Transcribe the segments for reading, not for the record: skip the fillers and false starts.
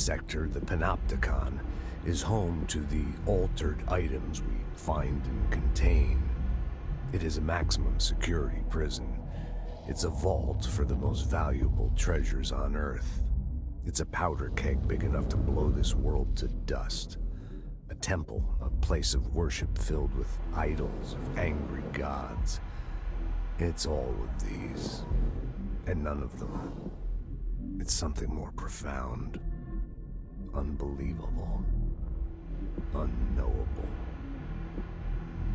sector, the Panopticon, is home to the altered items we find and contain. It is a maximum security prison. It's a vault for the most valuable treasures on Earth. It's a powder keg big enough to blow this world to dust. A temple, a place of worship filled with idols of angry gods. It's all of these, and none of them. It's something more profound, unbelievable, unknowable.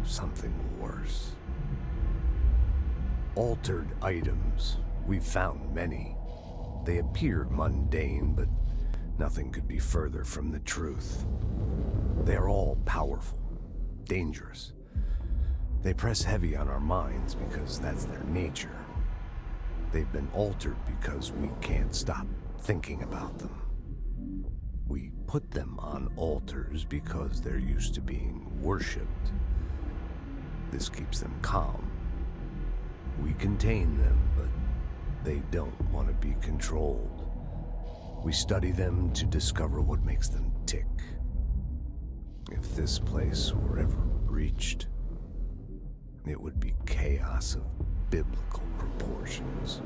Something worse. Altered items. We've found many. They appear mundane, but nothing could be further from the truth. They are all powerful, dangerous. They press heavy on our minds because that's their nature. They've been altered because we can't stop thinking about them. We put them on altars because they're used to being worshipped. This keeps them calm. We contain them, but they don't want to be controlled. We study them to discover what makes them tick. If this place were ever breached, it would be chaos of biblical proportions.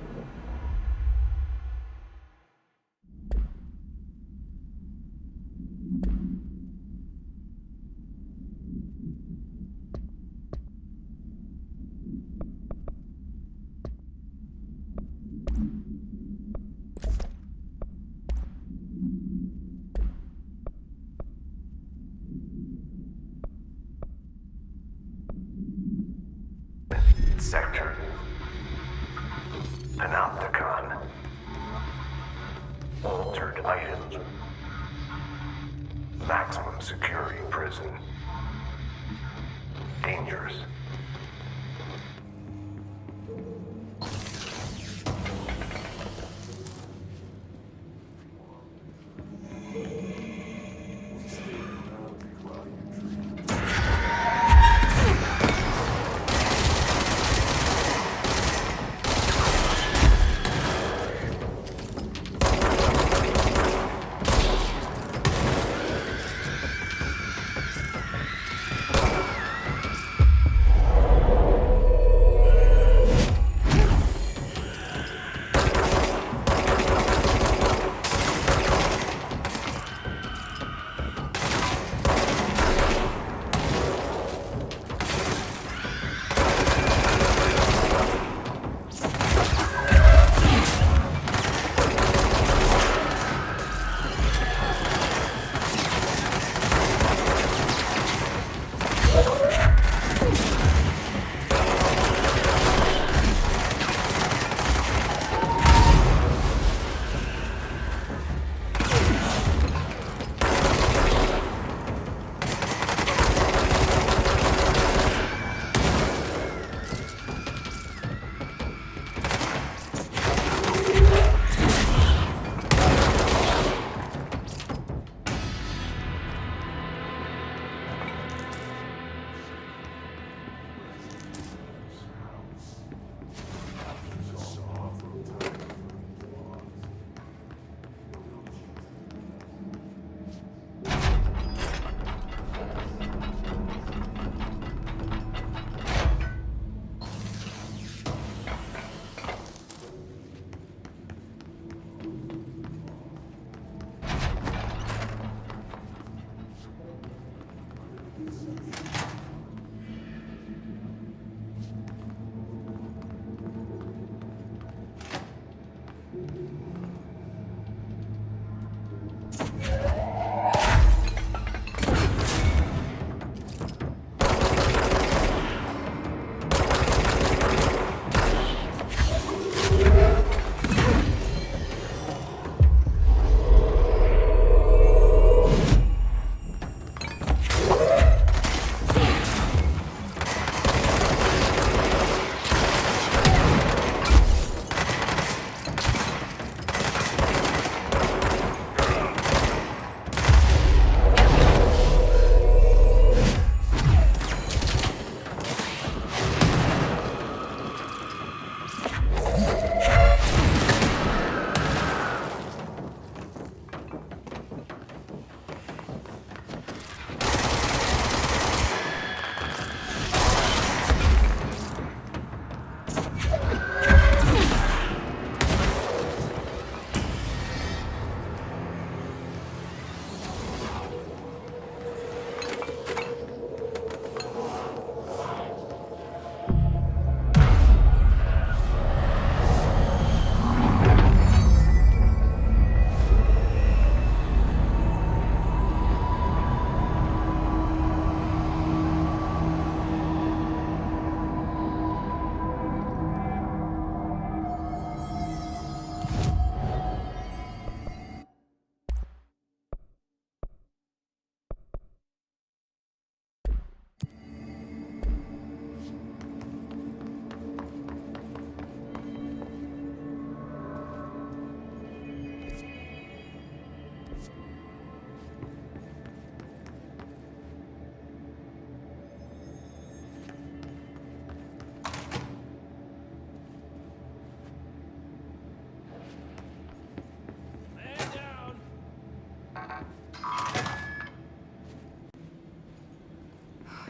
Sector Panopticon. Altered items. Maximum security prison. Dangerous.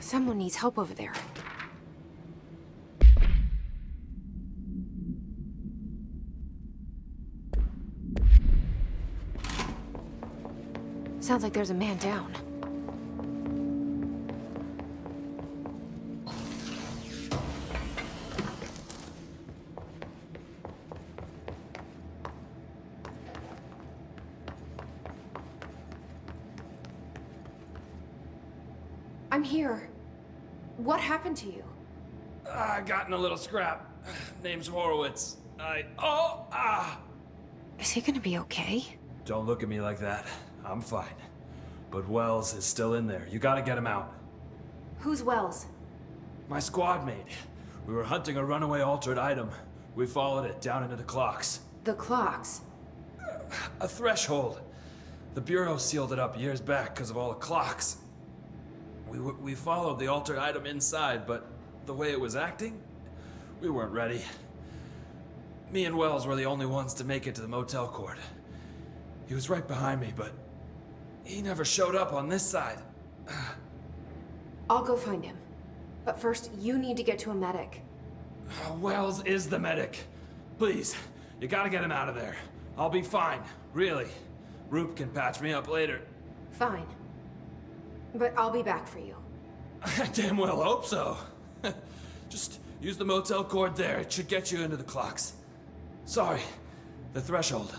Someone needs help over there. Sounds like there's a man down. I'm here. What happened to you? I got in a little scrap. Name's Horowitz. Is he gonna be okay? Don't look at me like that. I'm fine. But Wells is still in there. You gotta get him out. Who's Wells? My squad mate. We were hunting a runaway altered item. We followed it down into the clocks. The clocks. A threshold. The Bureau sealed it up years back because of all the clocks. We followed the altered item inside, but the way it was acting, we weren't ready. Me and Wells were the only ones to make it to the motel court. He was right behind me, but he never showed up on this side. I'll go find him. But first, you need to get to a medic. Wells is the medic. Please, you gotta get him out of there. I'll be fine, really. Roop can patch me up later. Fine. But I'll be back for you. I damn well hope so. Just use the motel cord there. It should get you into the clocks. Sorry, the threshold.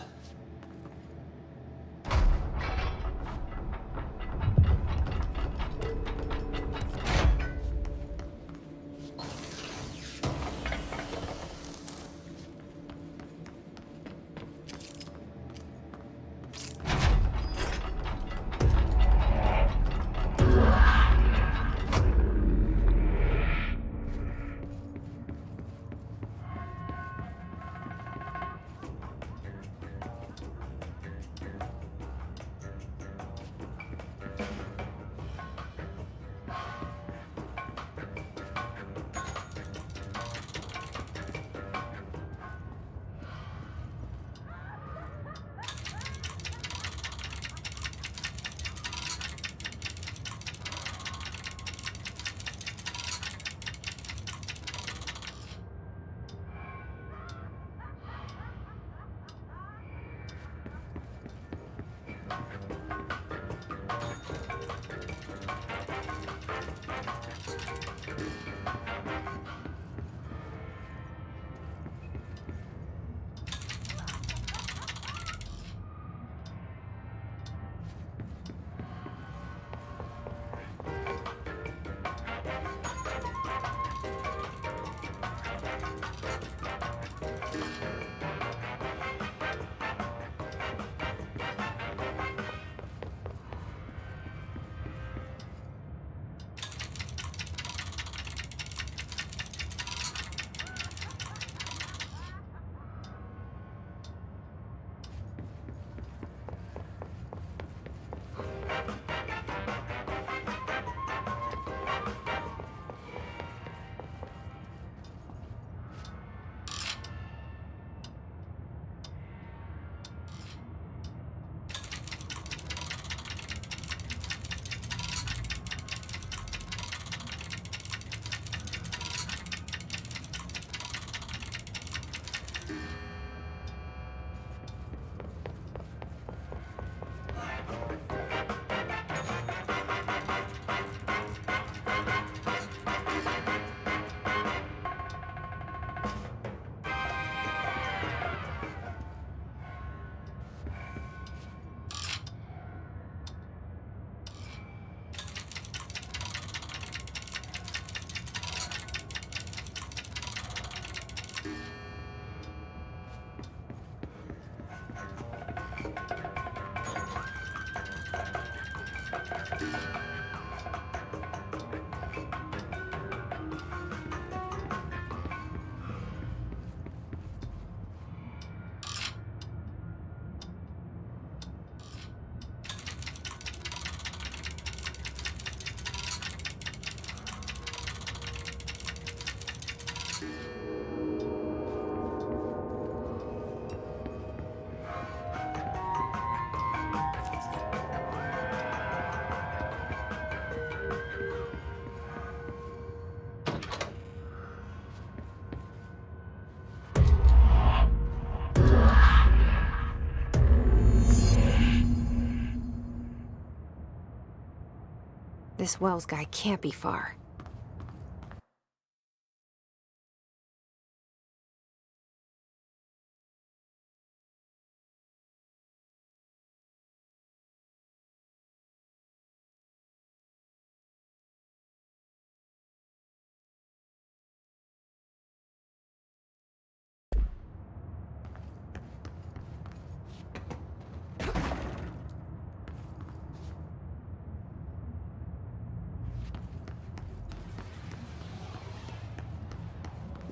This Wells guy can't be far.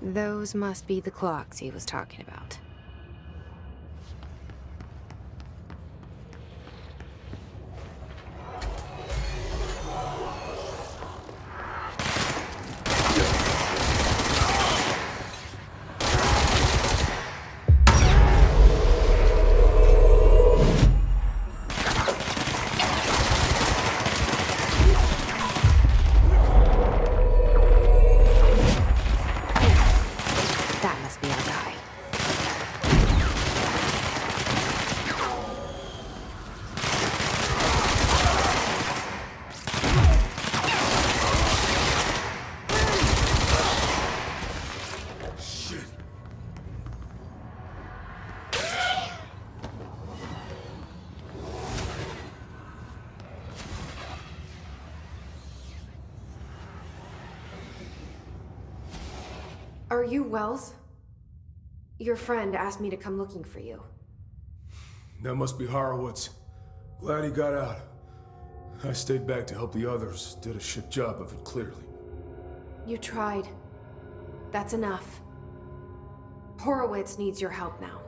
Those must be the clocks he was talking about. That must be our guy. Shit. Are you Wells? Your friend asked me to come looking for you. That must be Horowitz. Glad he got out. I stayed back to help the others. Did a shit job of it, clearly. You tried. That's enough. Horowitz needs your help now.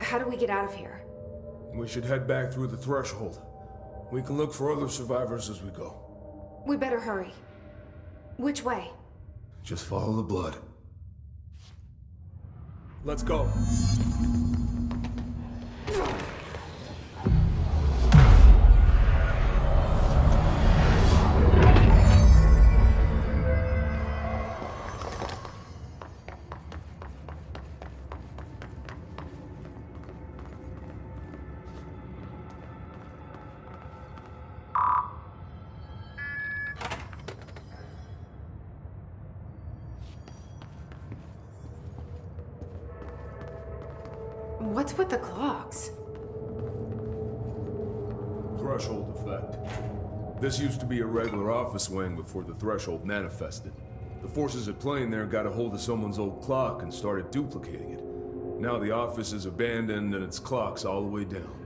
How do we get out of here? We should head back through the threshold. We can look for other survivors as we go. We better hurry. Which way? Just follow the blood. Let's go. What's with the clocks? Threshold effect. This used to be a regular office wing before the threshold manifested. The forces at play in there got a hold of someone's old clock and started duplicating it. Now the office is abandoned and its clock's all the way down.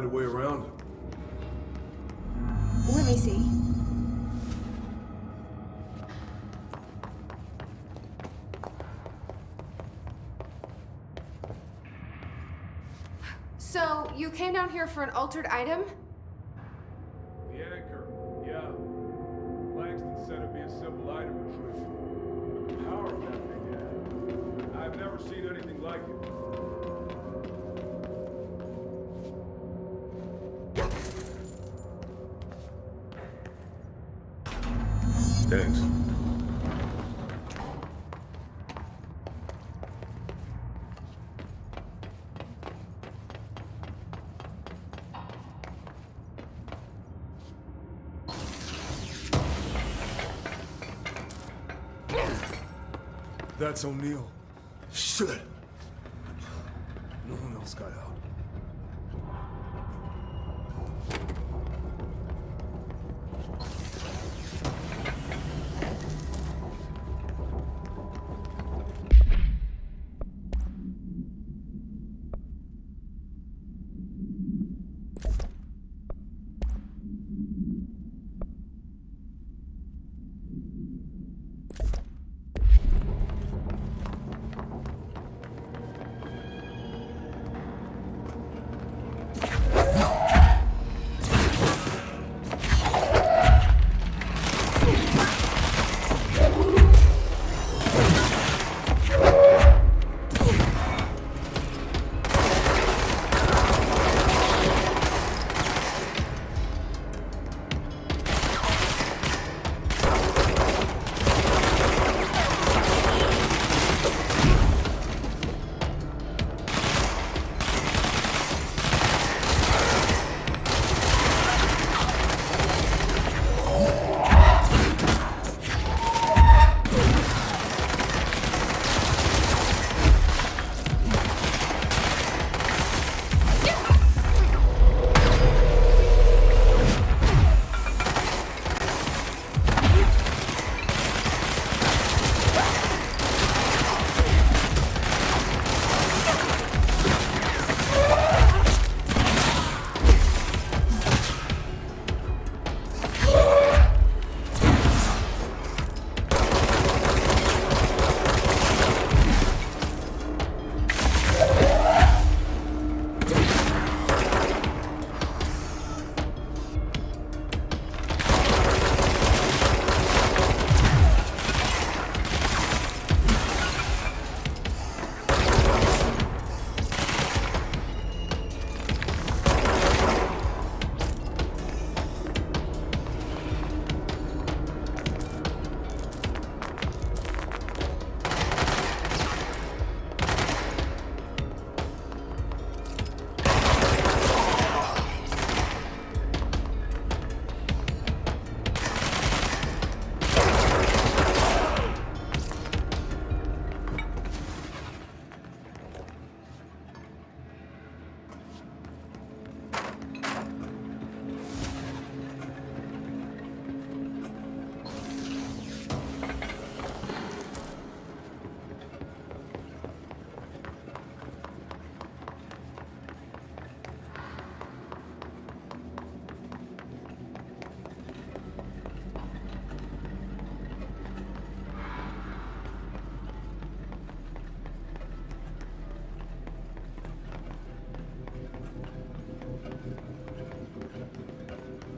a way around it. Let me see. So, you came down here for an altered item? The anchor, yeah. Langston said it'd be a simple item retrieval. But the power that thing had, I've never seen anything like it. Thanks. That's O'Neill. Shit! No one else got out.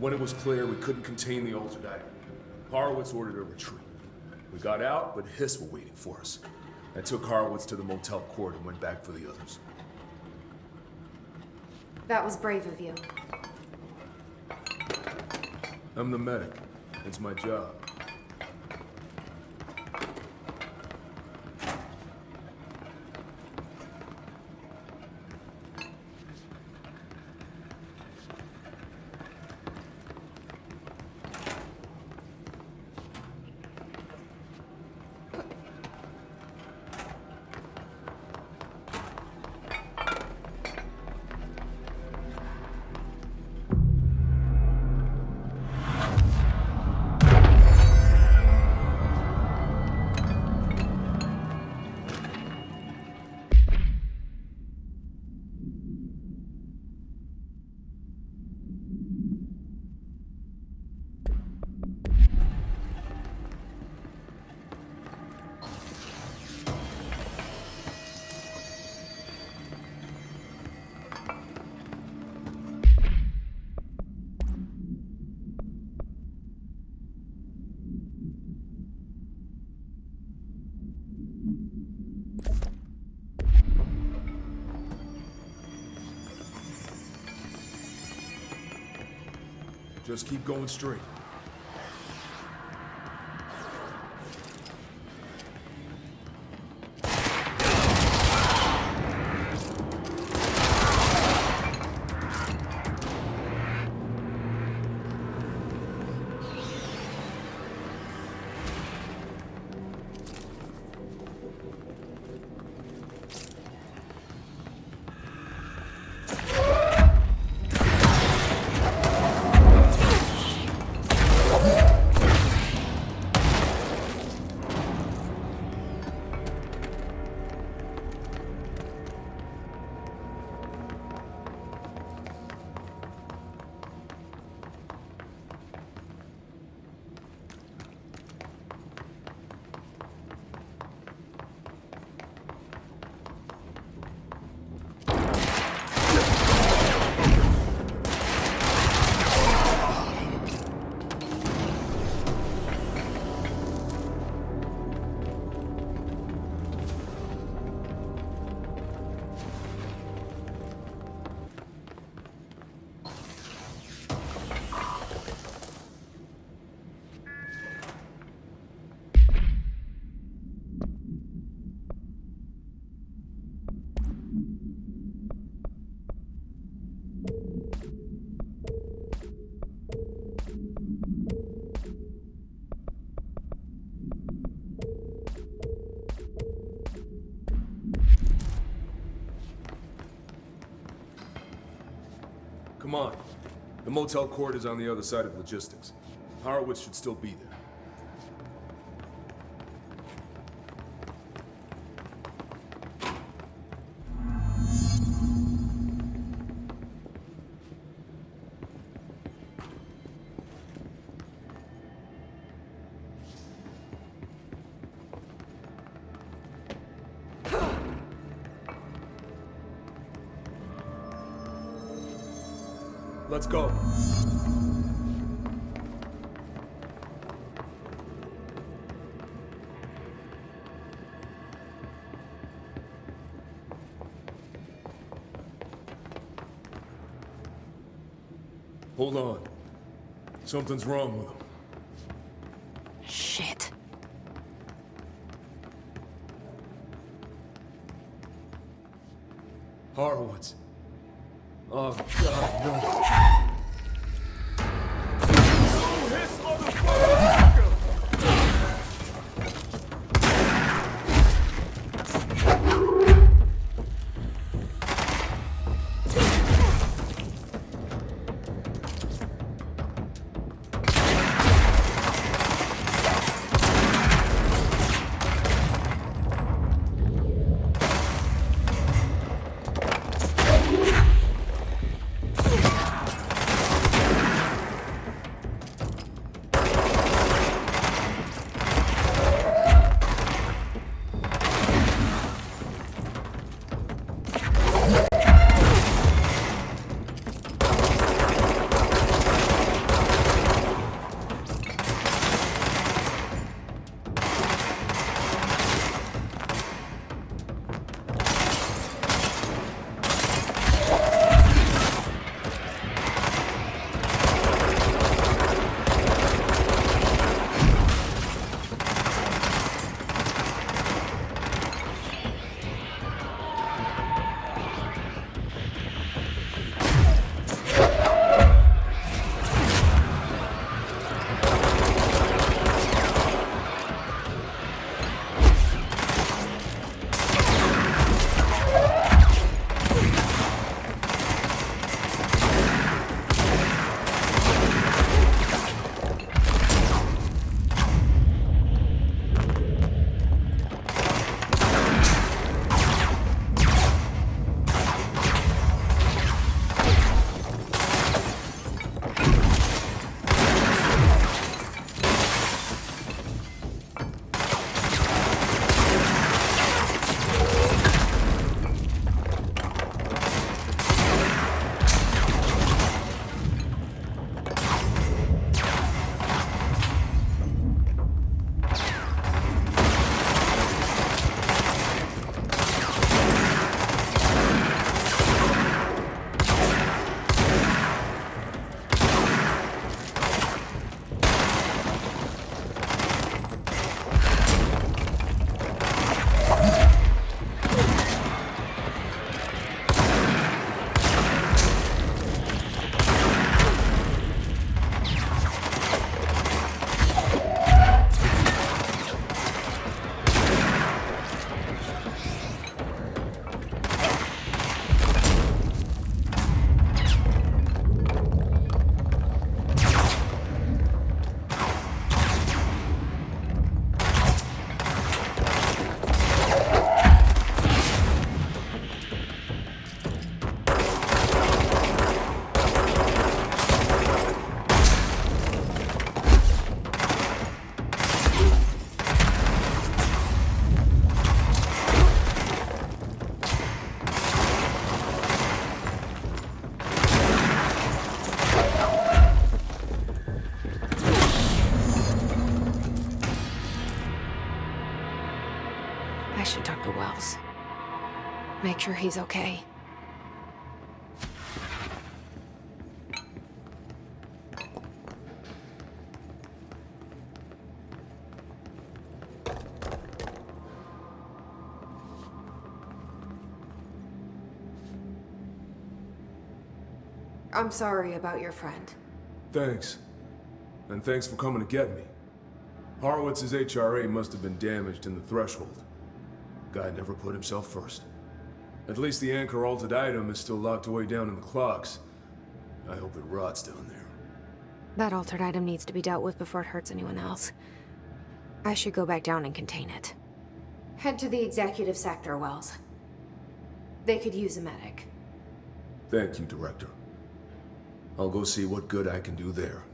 When it was clear we couldn't contain the altered item, Horowitz ordered a retreat. We got out, but Hiss were waiting for us. I took Horowitz to the motel court and went back for the others. That was brave of you. I'm the medic. It's my job. Just keep going straight. Come on. The motel court is on the other side of logistics. Horowitz should still be there. Let's go. Hold on. Something's wrong with him. Shit. Horowitz. Oh, God, no. I should talk to Wells. Make sure he's okay. I'm sorry about your friend. Thanks. And thanks for coming to get me. Horowitz's HRA must have been damaged in the threshold. Guy never put himself first. At least the anchor altered item is still locked away down in the clocks. I hope it rots down there. That altered item needs to be dealt with before it hurts anyone else. I should go back down and contain it. Head to the executive sector, Wells. They could use a medic. Thank you, Director. I'll go see what good I can do there.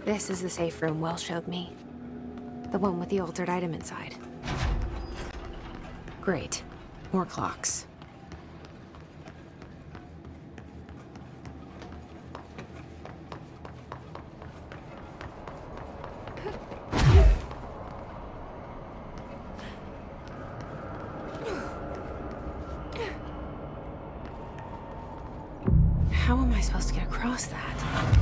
This is the safe room Wells showed me. The one with the altered item inside. Great. More clocks. How am I supposed to get across that?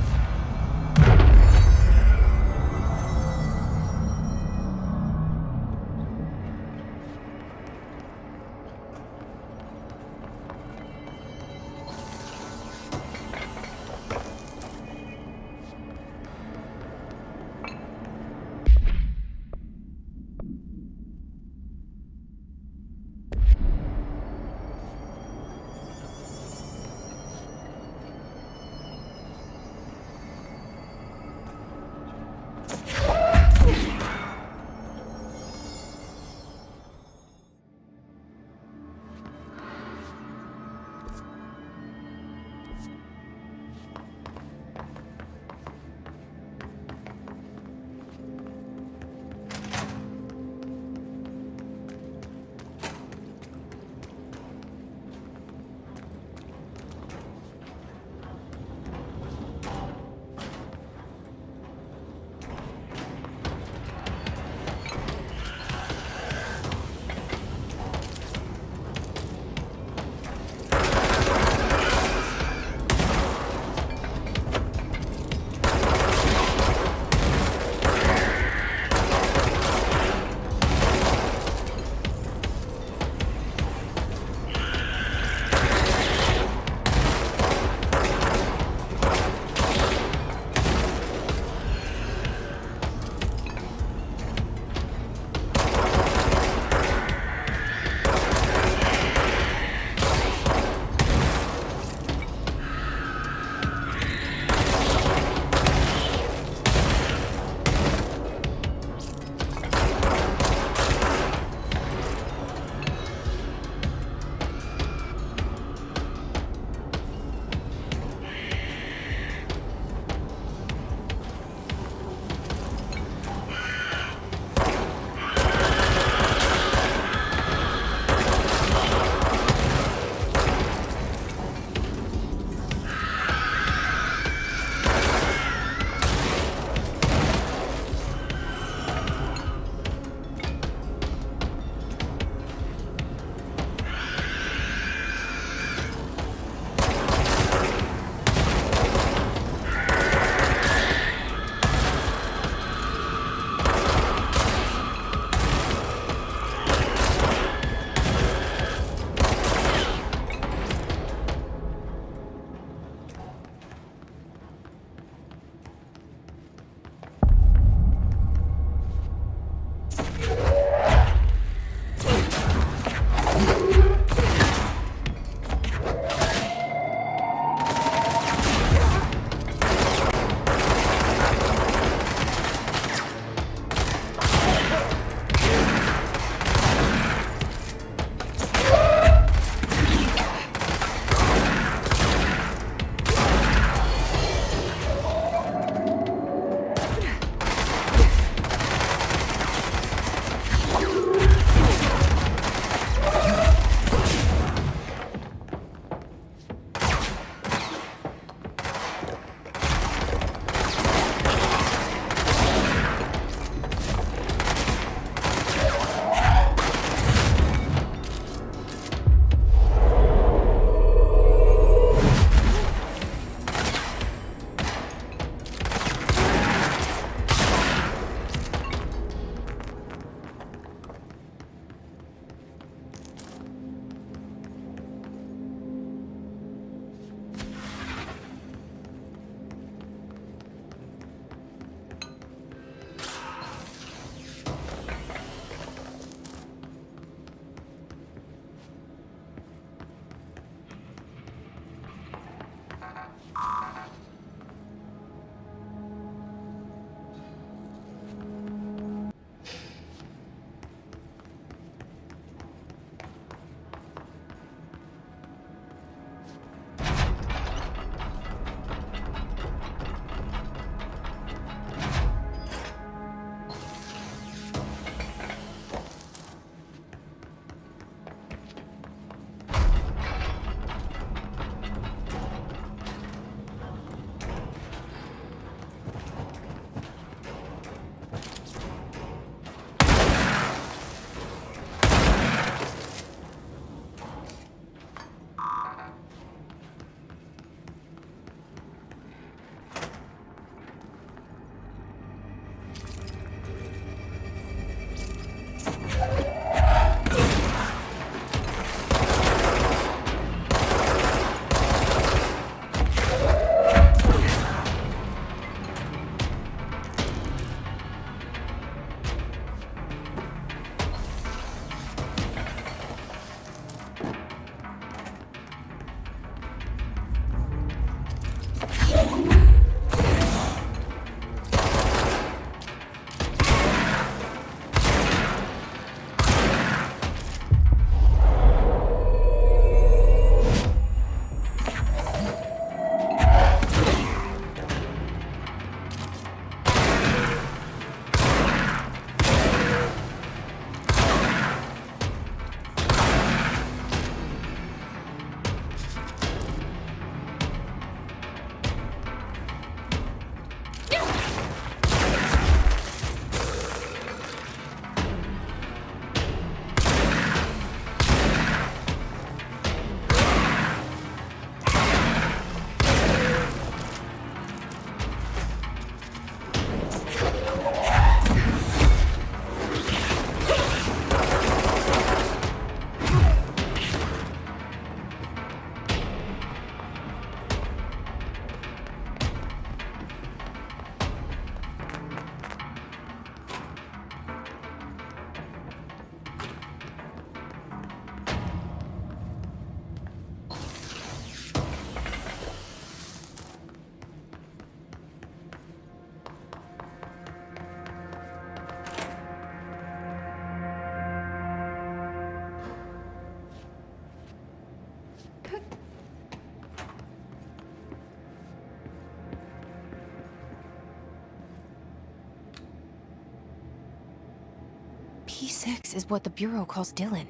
P6 is what the Bureau calls Dylan.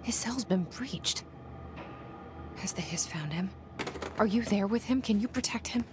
His cell's been breached. Has the Hiss found him? Are you there with him? Can you protect him?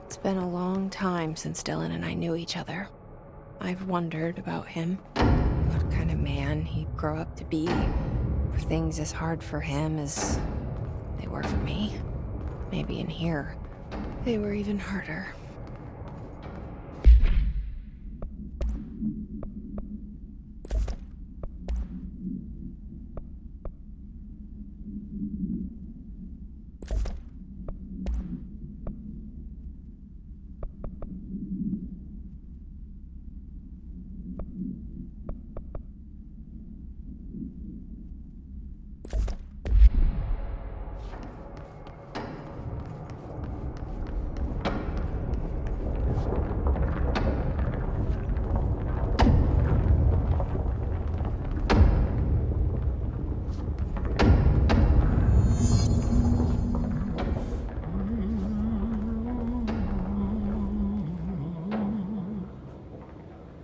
It's been a long time since Dylan and I knew each other. I've wondered about him. What kind of man he'd grow up to be. Were things as hard for him as they were for me? Maybe in here, they were even harder.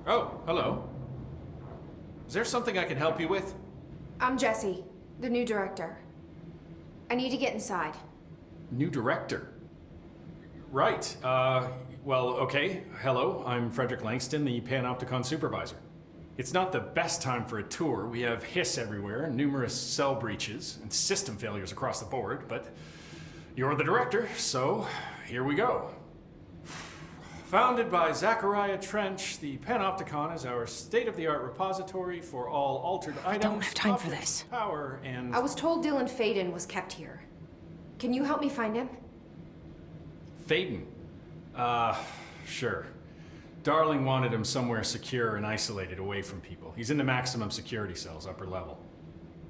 Oh, hello. Is there something I can help you with? I'm Jessie, the new director. I need to get inside. New director? Right, well, okay. Hello, I'm Frederick Langston, the Panopticon supervisor. It's not the best time for a tour. We have hiss everywhere, numerous cell breaches, and system failures across the board, but you're the director, so here we go. Founded by Zachariah Trench, the Panopticon is our state-of-the-art repository for all altered items. Don't have time for this. Power and... I was told Dylan Fayden was kept here. Can you help me find him? Fayden? Sure. Darling wanted him somewhere secure and isolated away from people. He's in the maximum security cells, upper level.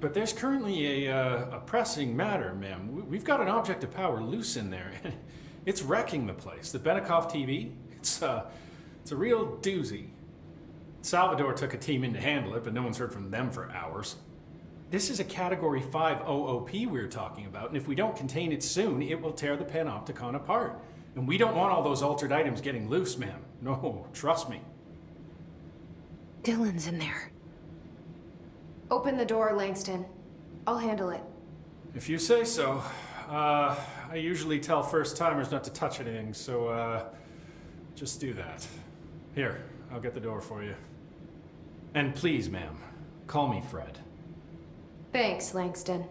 But there's currently a pressing matter, ma'am. We've got an object of power loose in there. It's wrecking the place. The Benikoff TV, it's a real doozy. Salvador took a team in to handle it, but no one's heard from them for hours. This is a Category 5 OOP we're talking about, and if we don't contain it soon, it will tear the Panopticon apart. And we don't want all those altered items getting loose, ma'am. No, trust me. Dylan's in there. Open the door, Langston. I'll handle it. If you say so. I usually tell first-timers not to touch anything, so, just do that. Here, I'll get the door for you. And please, ma'am, call me Fred. Thanks, Langston.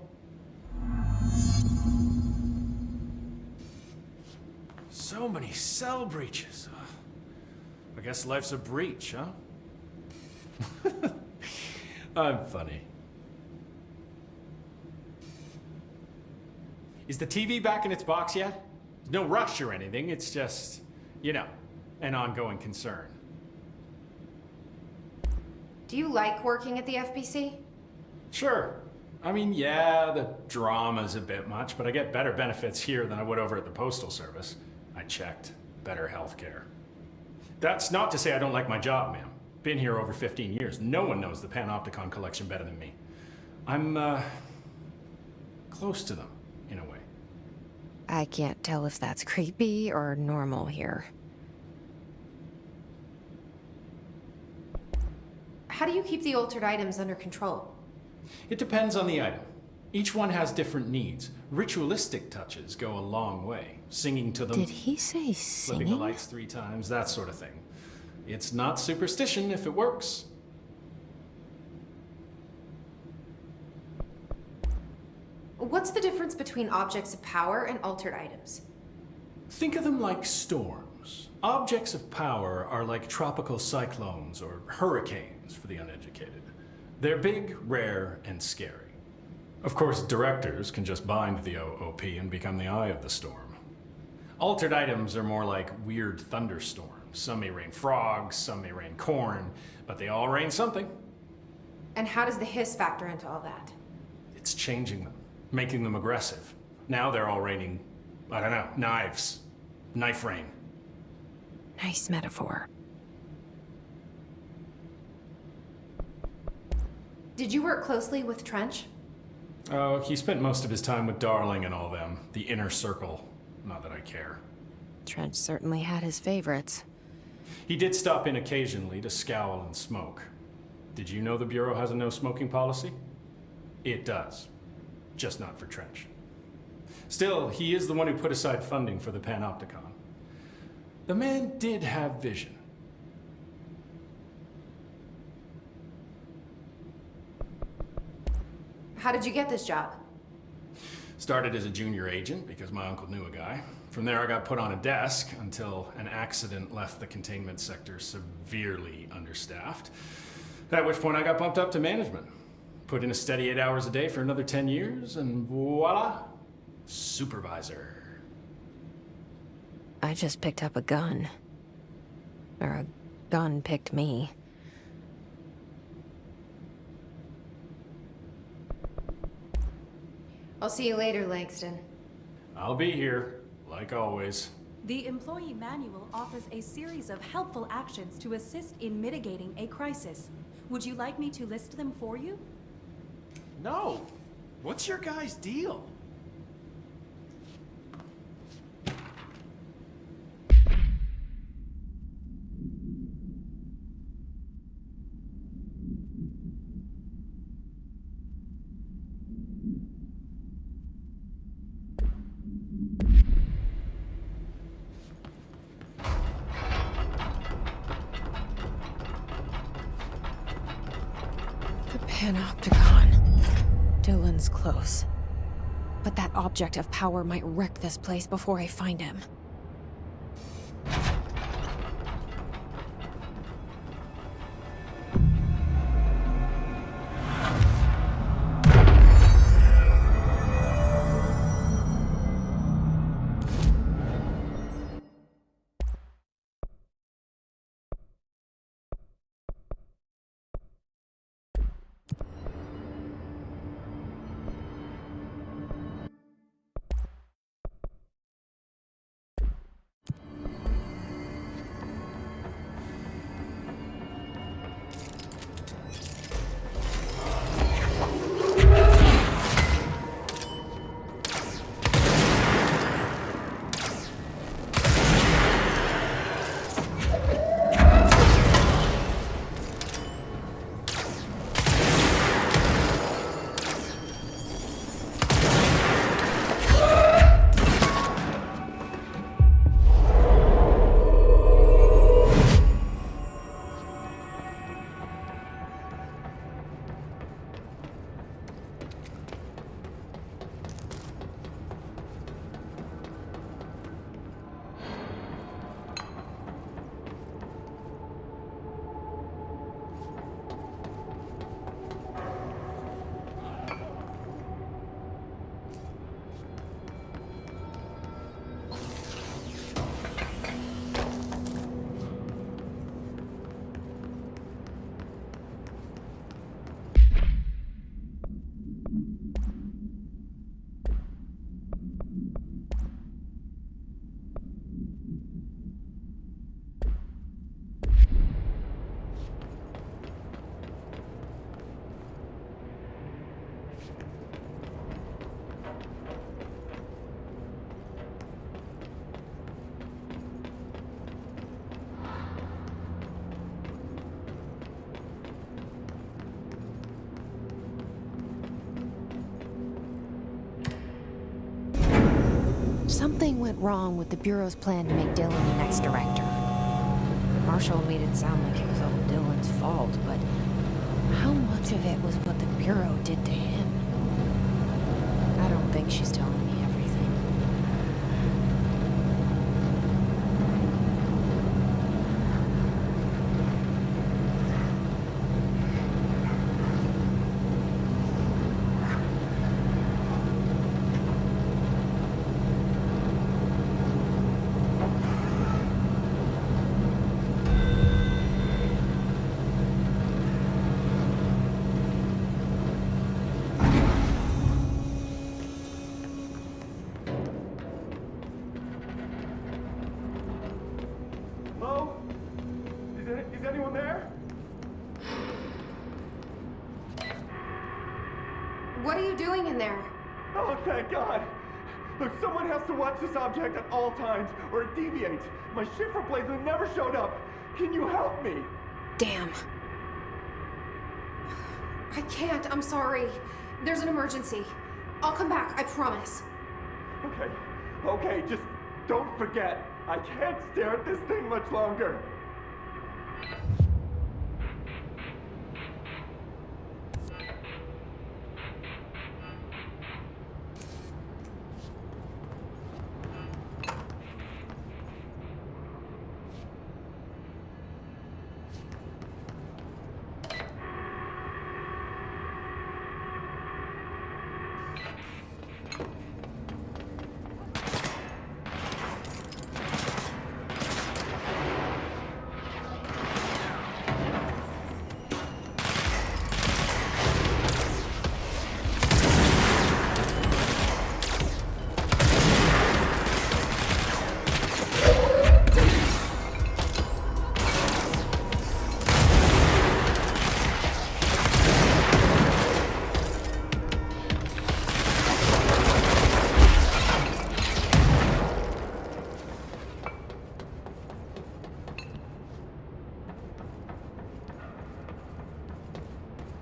So many cell breaches. I guess life's a breach, huh? I'm funny. Is the TV back in its box yet? No rush or anything, it's just, you know, an ongoing concern. Do you like working at the FBC? Sure. I mean, yeah, the drama's a bit much, but I get better benefits here than I would over at the Postal Service. I checked. Better healthcare. That's not to say I don't like my job, ma'am. Been here over 15 years. No one knows the Panopticon collection better than me. I'm, close to them, in a way. I can't tell if that's creepy or normal here. How do you keep the altered items under control? It depends on the item. Each one has different needs. Ritualistic touches go a long way. Singing to them. Did he say Flipping the singing? lights 3 times, that sort of thing. It's not superstition if it works. What's the difference between objects of power and altered items? Think of them like storms. Objects of power are like tropical cyclones or hurricanes for the uneducated. They're big, rare, and scary. Of course, directors can just bind the OOP and become the eye of the storm. Altered items are more like weird thunderstorms. Some may rain frogs, some may rain corn, but they all rain something. And how does the hiss factor into all that? It's changing them, making them aggressive. Now they're all raining, I don't know, knives. Knife rain. Nice metaphor. Did you work closely with Trench? Oh, he spent most of his time with Darling and all them. The inner circle. Not that I care. Trench certainly had his favorites. He did stop in occasionally to scowl and smoke. Did you know the Bureau has a no-smoking policy? It does. Just not for Trench. Still, he is the one who put aside funding for the Panopticon. The man did have vision. How did you get this job? Started as a junior agent because my uncle knew a guy. From there I got put on a desk until an accident left the containment sector severely understaffed. At which point I got bumped up to management. Put in a steady 8 hours a day for another 10 years and voila, supervisor. I just picked up a gun. Or a gun picked me. I'll see you later, Langston. I'll be here, like always. The employee manual offers a series of helpful actions to assist in mitigating a crisis. Would you like me to list them for you? No. What's your guys' deal? The Panopticon. Dylan's close. But that object of power might wreck this place before I find him. Something went wrong with the Bureau's plan to make Dylan the next director. Marshall made it sound like it was all Dylan's fault, but how much of it was what the Bureau did to him? I don't think she's telling me everything. Hello? Is anyone there? What are you doing in there? Oh, thank God! Look, someone has to watch this object at all times, or it deviates. My shifter blades have never showed up. Can you help me? Damn. I can't, I'm sorry. There's an emergency. I'll come back, I promise. Okay, just don't forget. I can't stare at this thing much longer.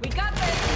We got this!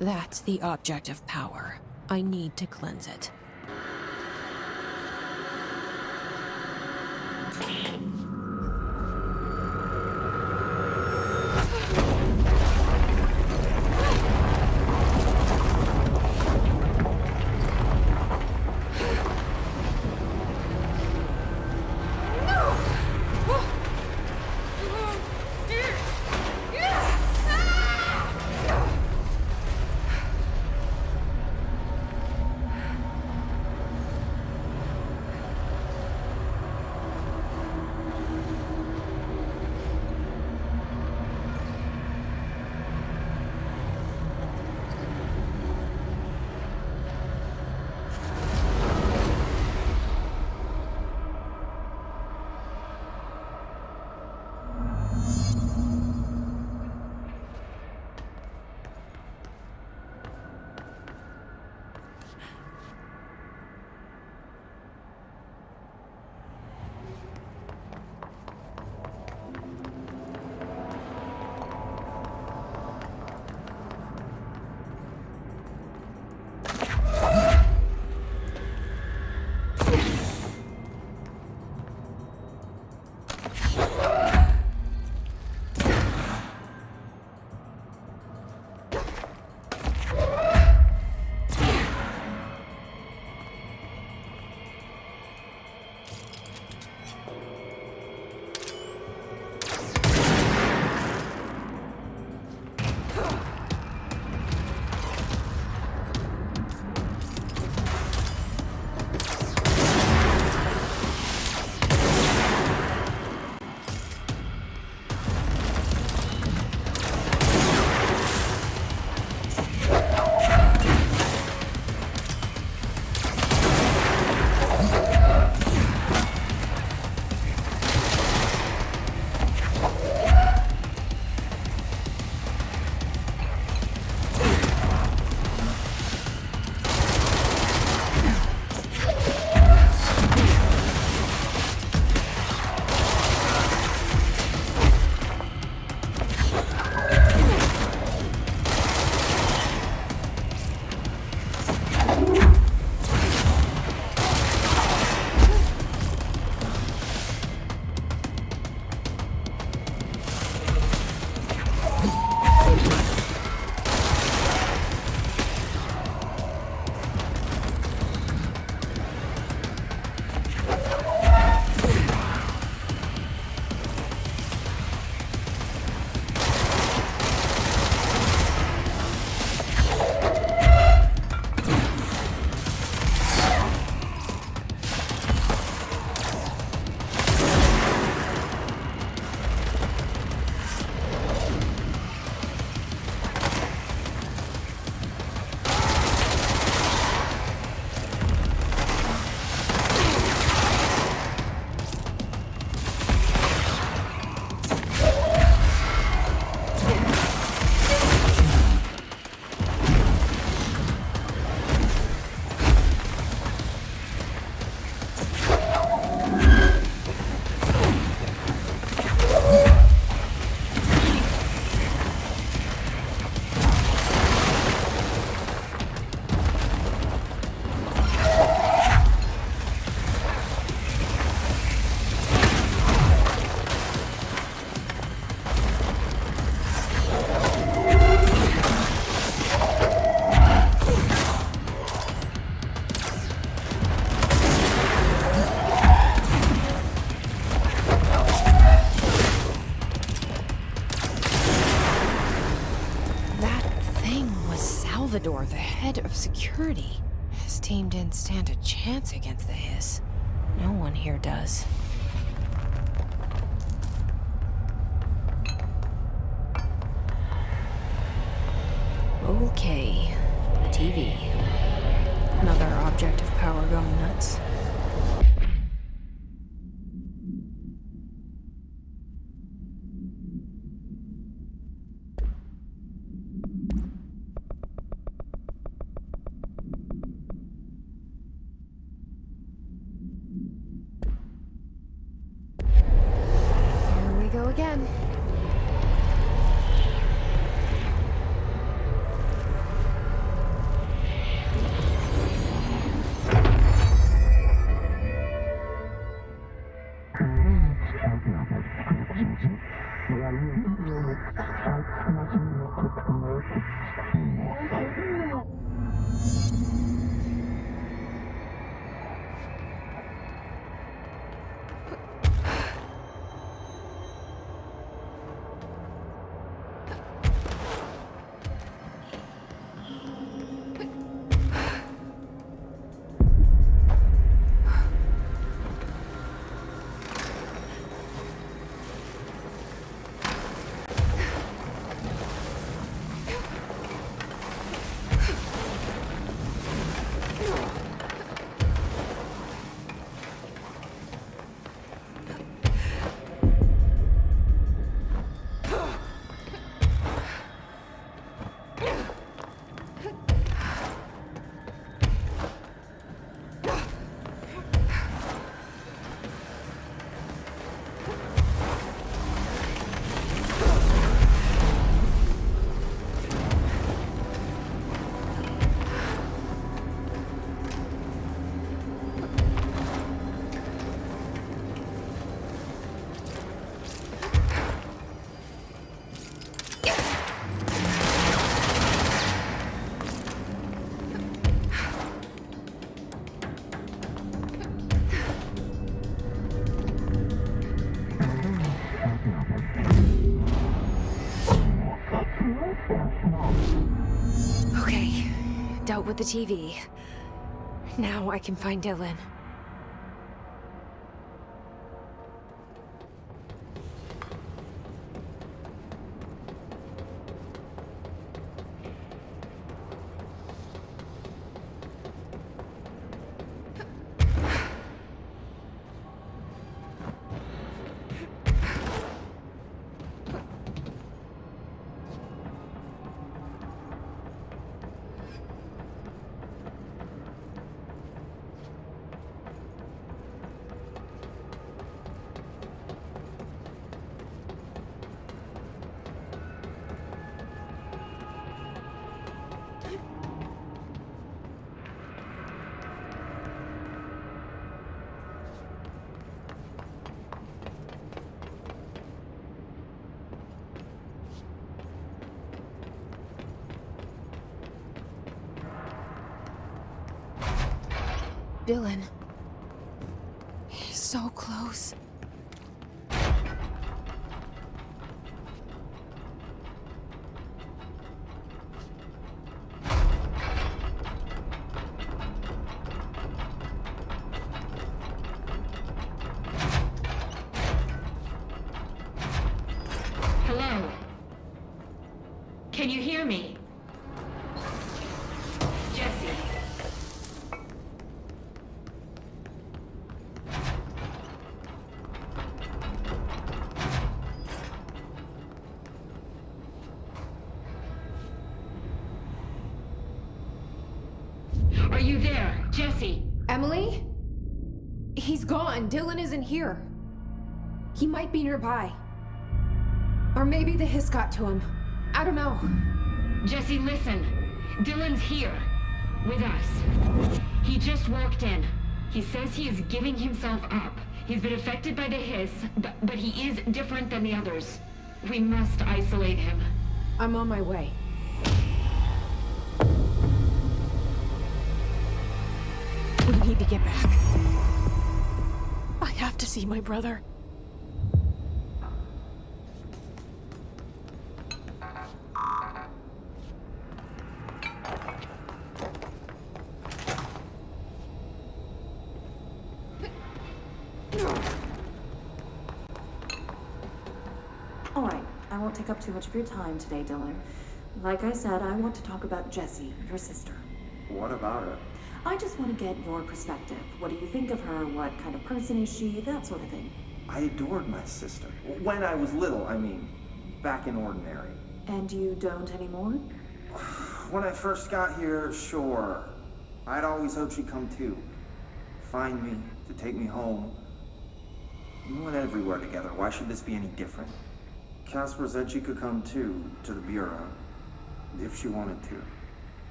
That's the object of power. I need to cleanse it. Salvador, the head of security. His team didn't stand a chance against the Hiss. No one here does. Okay, the TV. Another object of power going nuts. Here we go again. Okay, dealt with the TV. Now I can find Dylan. Dylan. He's so close. Hello? Can you hear me? Jesse. Are you there, Jesse? Emily? He's gone. Dylan isn't here. He might be nearby. Or maybe the Hiss got to him. I don't know. Jesse, listen. Dylan's here. With us. He just walked in. He says he is giving himself up. He's been affected by the Hiss, but he is different than the others. We must isolate him. I'm on my way. We need to get back. I have to see my brother. I won't take up too much of your time today, Dylan. Like I said, I want to talk about Jessie, your sister. What about her? I just want to get your perspective. What do you think of her? What kind of person is she? That sort of thing. I adored my sister. When I was little, I mean. Back in Ordinary. And you don't anymore? When I first got here, sure. I'd always hoped she'd come too. Find me, to take me home. We went everywhere together. Why should this be any different? Casper said she could come too, to the Bureau. If she wanted to.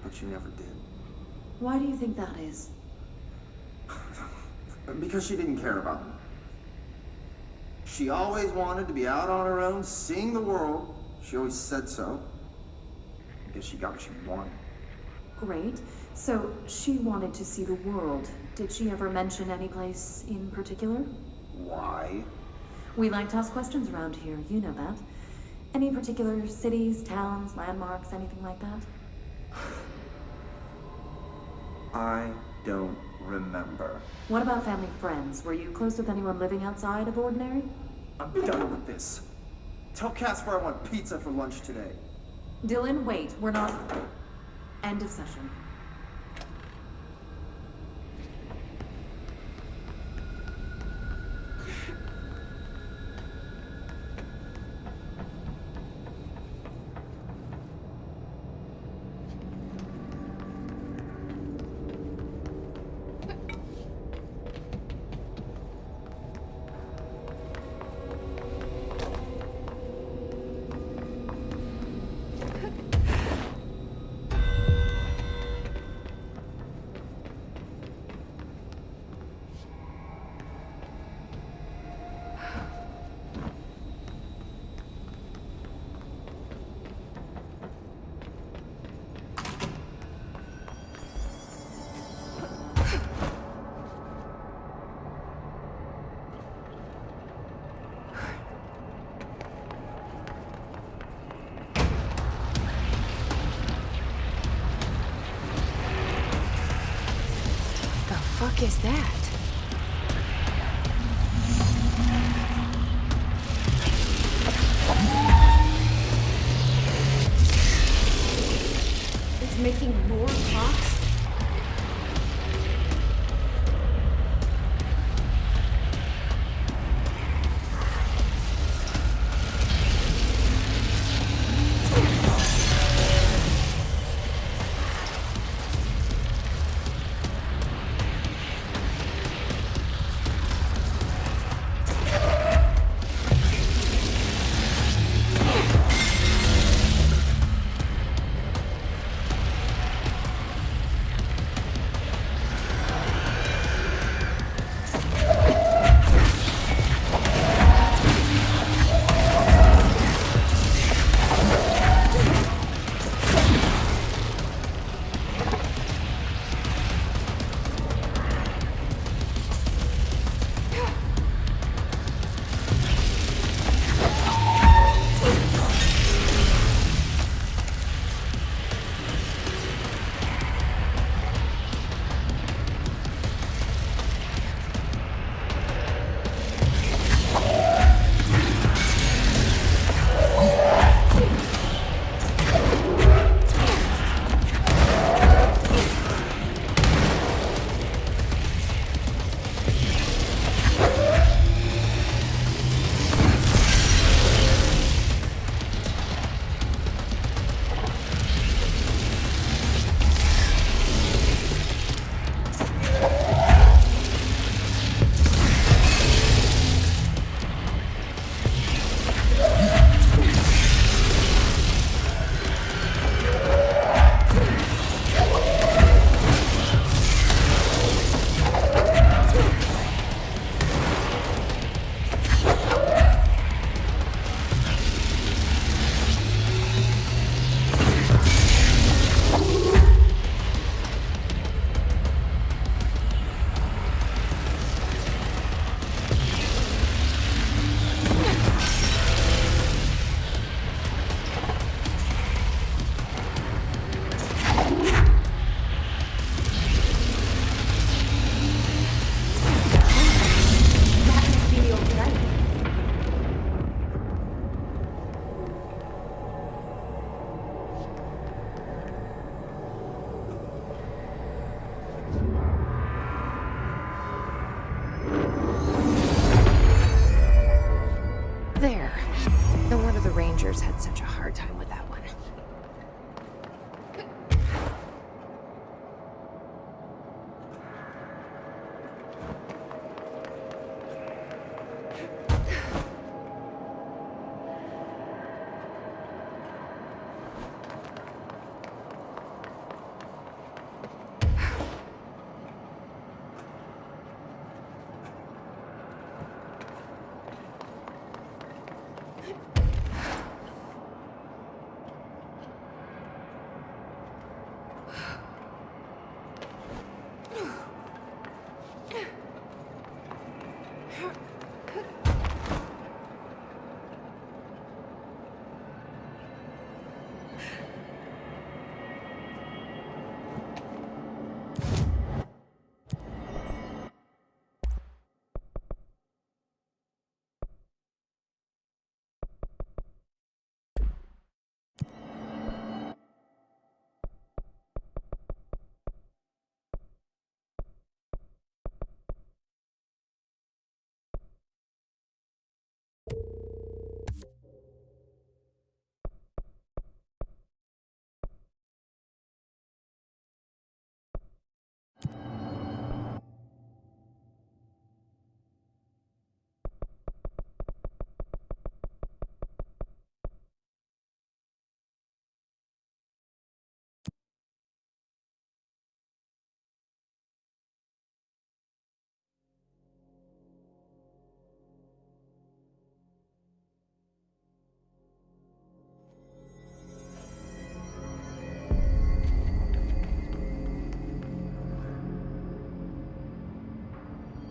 But she never did. Why do you think that is? Because she didn't care about me. She always wanted to be out on her own, seeing the world. She always said so. I guess she got what she wanted. Great. So, she wanted to see the world. Did she ever mention any place in particular? Why? We like to ask questions around here, you know that. Any particular cities, towns, landmarks, anything like that? I don't remember. What about family friends? Were you close with anyone living outside of Ordinary? I'm done with this. Tell Casper I want pizza for lunch today. Dylan, wait. We're not... End of session. What the fuck is that? It's making more clocks? There. No wonder the Rangers had such a hard time with that one.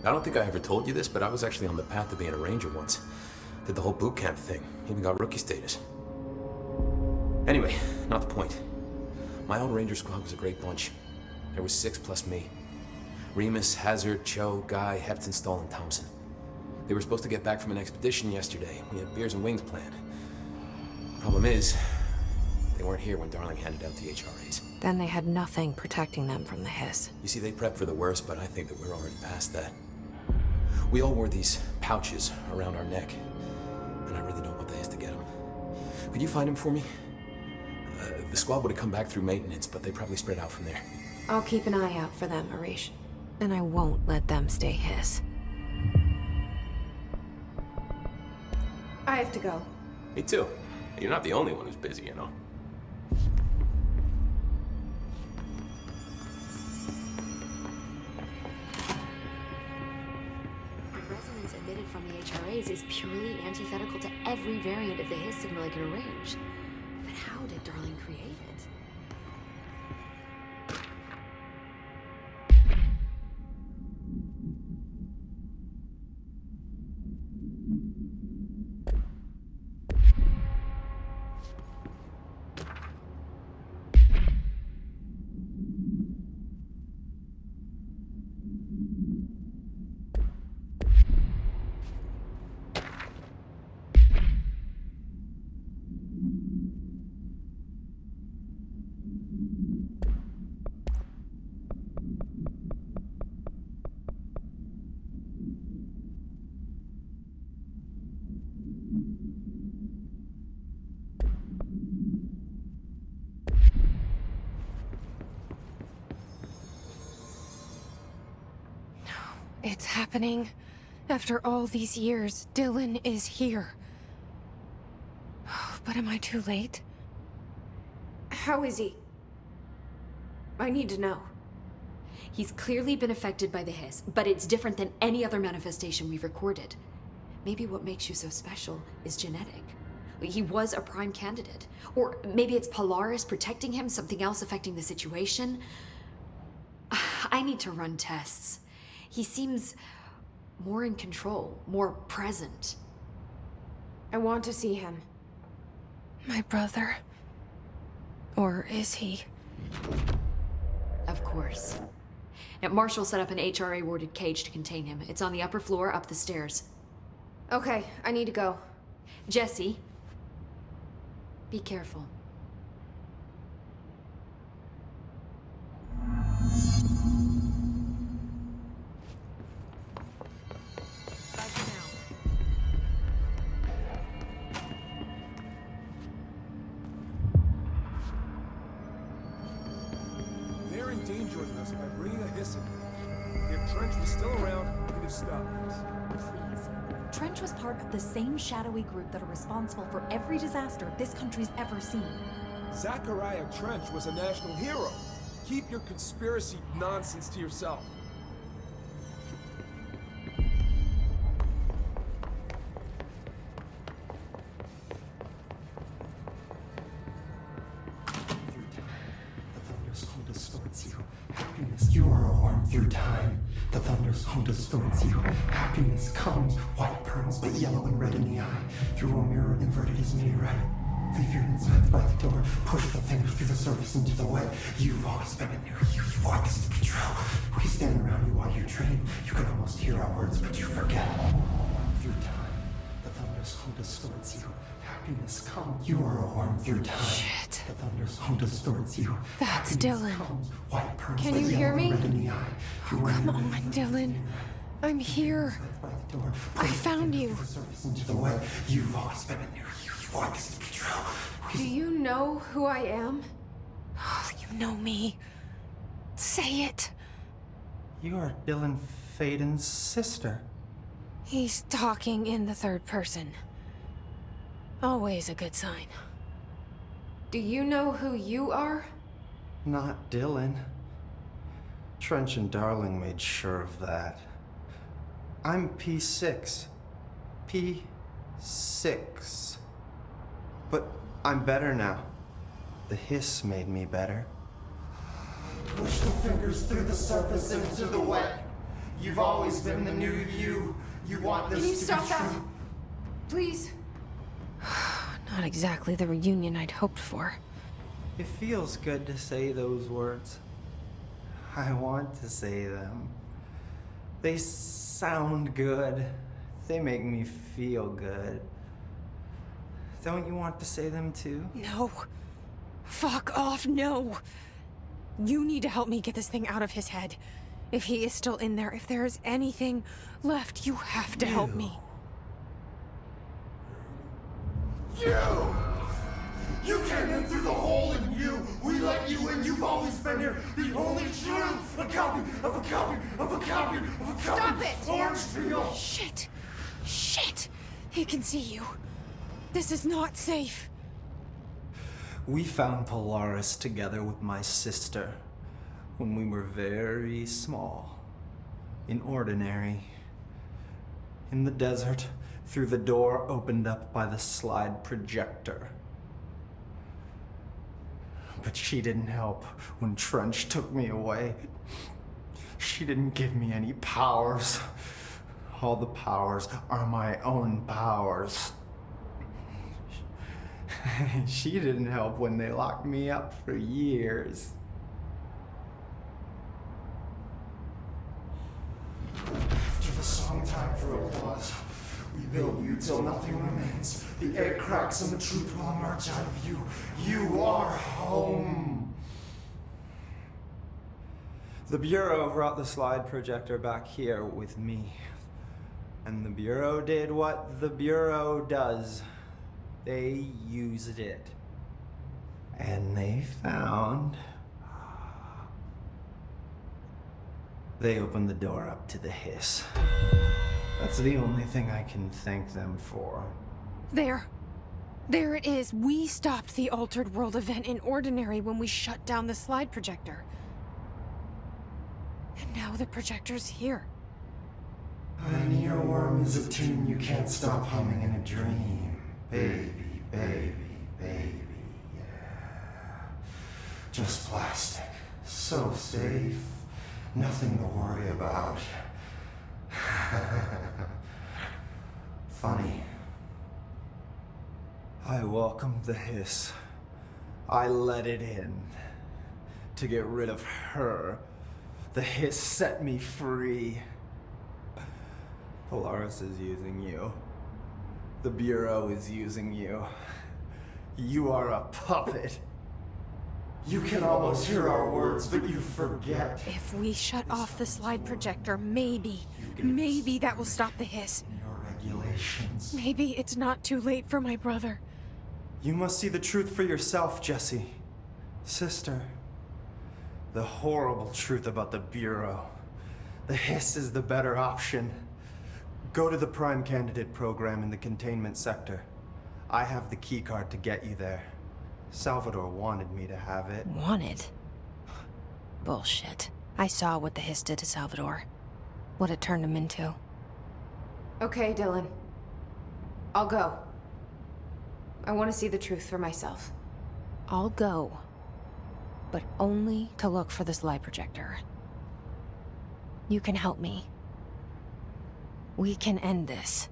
I don't think I ever told you this, but I was actually on the path to being a ranger once. Did the whole boot camp thing. Even got rookie status. Anyway, not the point. My old ranger squad was a great bunch. There was 6 plus me. Remus, Hazard, Cho, Guy, Heptonstall, and Thompson. They were supposed to get back from an expedition yesterday. We had beers and wings planned. Problem is, they weren't here when Darling handed out the HRAs. Then they had nothing protecting them from the hiss. You see, they prepped for the worst, but I think that we're already past that. We all wore these pouches around our neck, and I really don't want the hiss to get them. Could you find him for me? The squad would have come back through maintenance, but they probably spread out from there. I'll keep an eye out for them, Arish. And I won't let them stay hiss. I have to go. Me too. You're not the only one who's busy, you know. The resonance emitted from the HRAs is purely antithetical to every variant of the hiss signal I can arrange. But how did Darling create it? It's happening. After all these years, Dylan is here. But am I too late? How is he? I need to know. He's clearly been affected by the hiss, but it's different than any other manifestation we've recorded. Maybe what makes you so special is genetic. He was a prime candidate. Or maybe it's Polaris protecting him, something else affecting the situation. I need to run tests. He seems more in control, more present. I want to see him. My brother. Or is he? Of course. Now, Marshall set up an HRA-warded cage to contain him. It's on the upper floor, up the stairs. Okay, I need to go. Jesse, be careful. Bye for now. injuring us by bringing a hiss in. If Trench was still around, he'd have stopped us. Please. Trench was part of the same shadowy group that are responsible for every disaster this country's ever seen. Zachariah Trench was a national hero. Keep your conspiracy nonsense to yourself. You are a worm through time. The thunderstorm distorts you. Happiness comes, white pearls, but yellow and red in the eye. Through a mirror inverted is made right. Leave your insides by the door. Push the fingers through the surface into the wet. You've always been a new you. You want this to be true. We stand around you while you dream. You can almost hear our words, but you forget. Through time, the thunderstorm distorts you. Happiness comes. You are a worm through time. Shit. The thunderstorm distorts you. That's Dylan. White pearls, Can you hear me? Oh, come on, Dylan. I'm here. I found you. Into the way. You've always been a new you. You want this to be true. Do you know who I am? Oh, you know me. Say it. You are Dylan Fayden's sister. He's talking in the third person. Always a good sign. Do you know who you are? Not Dylan. Trench and Darling made sure of that. I'm P6. P6. But I'm better now. The hiss made me better. Push the fingers through the surface into the wet. You've always been the new you. You want this Can you to stop be that? true. Please? Not exactly the reunion I'd hoped for. It feels good to say those words. I want to say them. They sound good. They make me feel good. Don't you want to say them too? No. Fuck off, no. You need to help me get this thing out of his head. If he is still in there, if there is anything left, you have to help me. You came in through the hole in you. We let you in. You've always been here. The only truth. A copy of a copy of a copy of a copy. Stop it! Orange peel. Shit. Shit. He can see you. This is not safe. We found Polaris together with my sister when we were very small. In Ordinary. In the desert, through the door opened up by the slide projector. But she didn't help when Trench took me away. She didn't give me any powers. All the powers are my own powers. She didn't help when they locked me up for years. After the song time for applause, we build you till nothing remains. The air cracks and the truth will emerge out of you. You are home. The Bureau brought the slide projector back here with me. And the Bureau did what the Bureau does. They used it. And they found... They opened the door up to the hiss. That's the only thing I can thank them for. There. There it is. We stopped the Altered World event in Ordinary when we shut down the slide projector. And now the projector's here. An earworm is a tune you can't stop humming in a dream. Baby, baby, baby, yeah. Just plastic. So safe. Nothing to worry about. Funny. I welcomed the hiss. I let it in. To get rid of her. The hiss set me free. Polaris is using you. The Bureau is using you. You are a puppet. You can almost hear our words, but you forget. If we shut off the slide projector, maybe that will stop the hiss. Your regulations. Maybe it's not too late for my brother. You must see the truth for yourself, Jesse. Sister. The horrible truth about the Bureau. The Hiss is the better option. Go to the Prime Candidate program in the containment sector. I have the keycard to get you there. Salvador wanted me to have it. Wanted? Bullshit. I saw what the Hiss did to Salvador. What it turned him into. Okay, Dylan. I'll go. I want to see the truth for myself. I'll go. But only to look for this lie projector. You can help me. We can end this.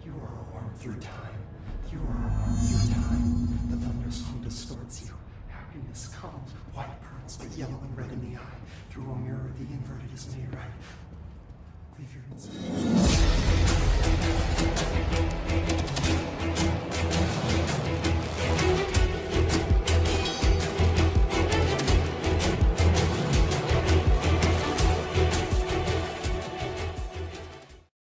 You are warm through time. You are warm through time. The thunderstorm distorts you. Happiness comes, white pearls, but yellow and red in the eye. Through a mirror, the inverted is made right. Leave your inside.